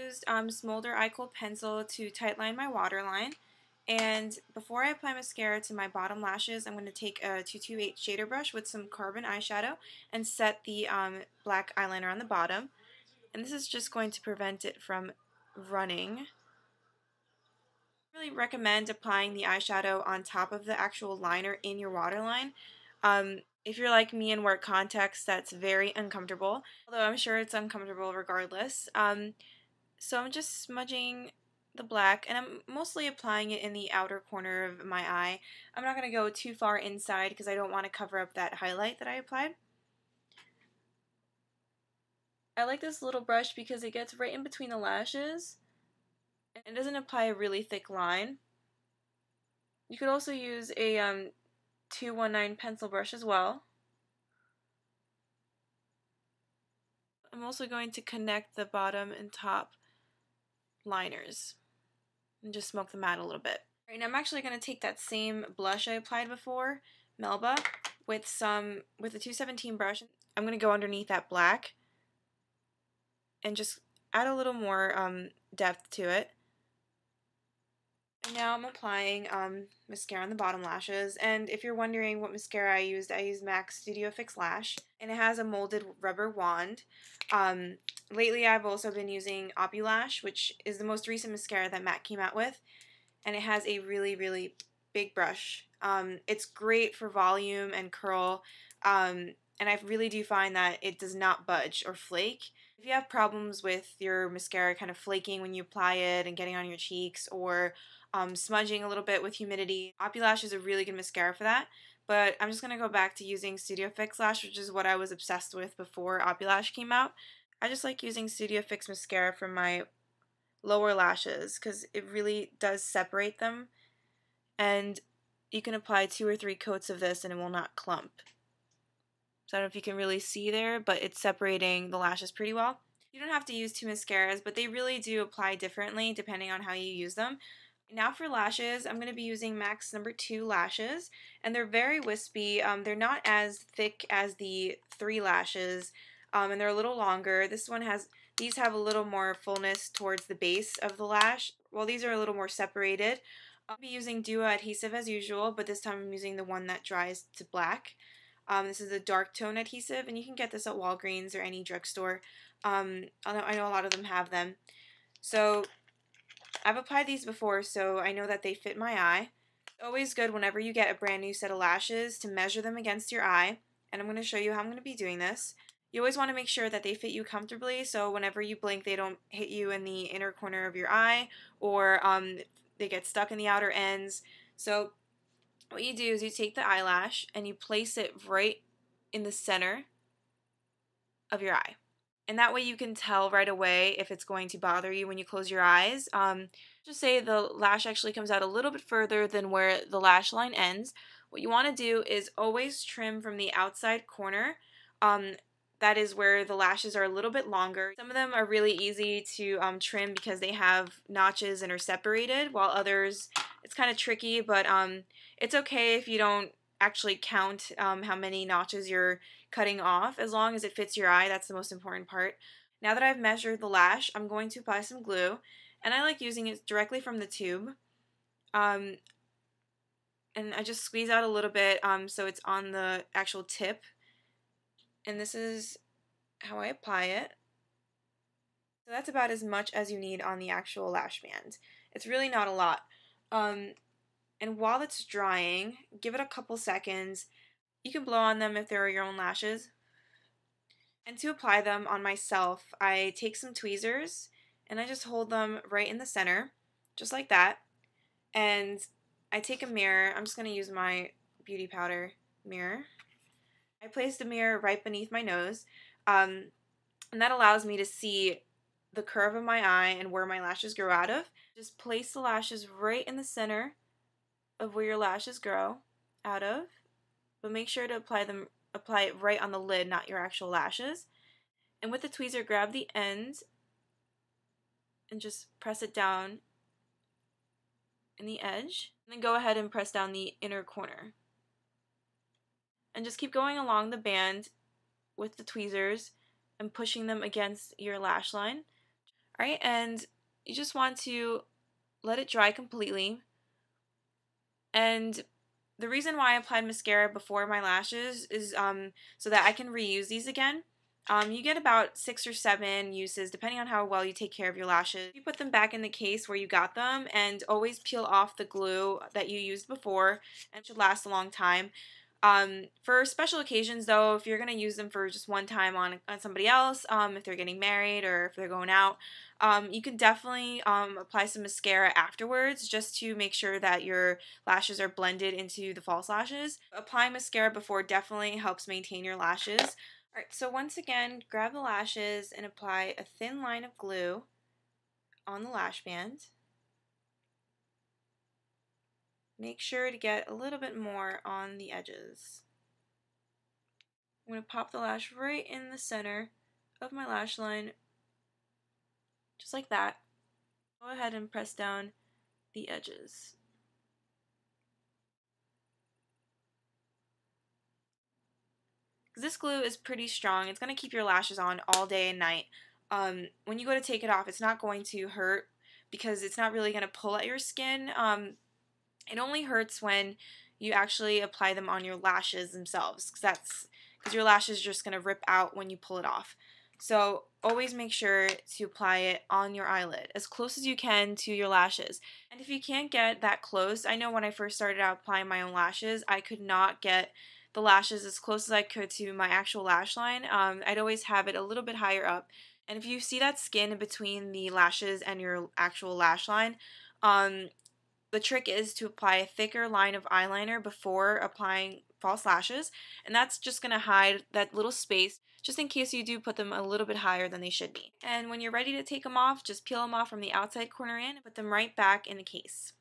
used Smolder Eye Kohl pencil to tightline my waterline. And before I apply mascara to my bottom lashes, I'm going to take a 228 shader brush with some carbon eyeshadow and set the black eyeliner on the bottom. And this is just going to prevent it from running. I really recommend applying the eyeshadow on top of the actual liner in your waterline. If you're like me and wear contacts, that's very uncomfortable, although I'm sure it's uncomfortable regardless. So I'm just smudging the black, and I'm mostly applying it in the outer corner of my eye. I'm not going to go too far inside because I don't want to cover up that highlight that I applied. I like this little brush because it gets right in between the lashes and doesn't apply a really thick line. You could also use a 219 pencil brush as well. I'm also going to connect the bottom and top liners and just smoke them out a little bit. Right, now I'm actually going to take that same blush I applied before, Melba, with the 217 brush. I'm going to go underneath that black and just add a little more depth to it. And now I'm applying mascara on the bottom lashes, and if you're wondering what mascara I used MAC Studio Fix Lash, and it has a molded rubber wand. Lately I've also been using Opulash, which is the most recent mascara that MAC came out with, and it has a really big brush. It's great for volume and curl, and I really do find that it does not budge or flake. If you have problems with your mascara kind of flaking when you apply it and getting on your cheeks, or smudging a little bit with humidity, Opulash is a really good mascara for that. But I'm just going to go back to using Studio Fix Lash, which is what I was obsessed with before Opulash came out. I just like using Studio Fix mascara for my lower lashes because it really does separate them, and you can apply 2 or 3 coats of this and it will not clump. So I don't know if you can really see there, but it's separating the lashes pretty well. You don't have to use 2 mascaras, but they really do apply differently depending on how you use them. Now for lashes, I'm going to be using MAC's number 2 lashes, and they're very wispy. They're not as thick as the 3 lashes, and they're a little longer. These have a little more fullness towards the base of the lash, while these are a little more separated. I'll be using Duo adhesive as usual, but this time I'm using the one that dries to black. This is a dark tone adhesive, and you can get this at Walgreens or any drugstore. I know a lot of them have them. So I've applied these before, so I know that they fit my eye. It's always good whenever you get a brand new set of lashes to measure them against your eye, and I'm going to show you how I'm going to be doing this. You always want to make sure that they fit you comfortably, so whenever you blink they don't hit you in the inner corner of your eye, or they get stuck in the outer ends. So what you do is you take the eyelash and you place it right in the center of your eye. And that way you can tell right away if it's going to bother you when you close your eyes. Just say the lash actually comes out a little bit further than where the lash line ends. What you want to do is always trim from the outside corner. That is where the lashes are a little bit longer. Some of them are really easy to trim because they have notches and are separated, while others it's kind of tricky, but it's okay if you don't actually count how many notches you're cutting off. As long as it fits your eye, that's the most important part. Now that I've measured the lash, I'm going to apply some glue, and I like using it directly from the tube. And I just squeeze out a little bit so it's on the actual tip. And this is how I apply it. So that's about as much as you need on the actual lash band. It's really not a lot. And while it's drying, give it a couple seconds. You can blow on them if they're your own lashes. And to apply them on myself, I take some tweezers and I just hold them right in the center, just like that. And I take a mirror. I'm just going to use my beauty powder mirror. I place the mirror right beneath my nose, and that allows me to see the curve of my eye and where my lashes grow out of. Just place the lashes right in the center of where your lashes grow out of, but make sure to apply it right on the lid, not your actual lashes. And with the tweezer, grab the end and just press it down in the edge, and then go ahead and press down the inner corner. And just keep going along the band with the tweezers and pushing them against your lash line. Alright, and you just want to let it dry completely. And the reason why I applied mascara before my lashes is so that I can reuse these again. You get about 6 or 7 uses depending on how well you take care of your lashes. You put them back in the case where you got them and always peel off the glue that you used before, and it should last a long time. For special occasions though, if you're going to use them for just one time on somebody else, if they're getting married or if they're going out, you can definitely apply some mascara afterwards just to make sure that your lashes are blended into the false lashes. Applying mascara before definitely helps maintain your lashes. Alright, so once again, grab the lashes and apply a thin line of glue on the lash band. Make sure to get a little bit more on the edges. I'm going to pop the lash right in the center of my lash line, just like that. Go ahead and press down the edges. This glue is pretty strong. It's going to keep your lashes on all day and night. When you go to take it off, it's not going to hurt because it's not really going to pull at your skin. It only hurts when you actually apply them on your lashes themselves, because your lashes are just going to rip out when you pull it off. So always make sure to apply it on your eyelid as close as you can to your lashes. And if you can't get that close, I know when I first started out applying my own lashes, I could not get the lashes as close as I could to my actual lash line. I'd always have it a little bit higher up. And if you see that skin in between the lashes and your actual lash line, the trick is to apply a thicker line of eyeliner before applying false lashes, and that's just going to hide that little space just in case you do put them a little bit higher than they should be. And when you're ready to take them off, just peel them off from the outside corner in and put them right back in the case.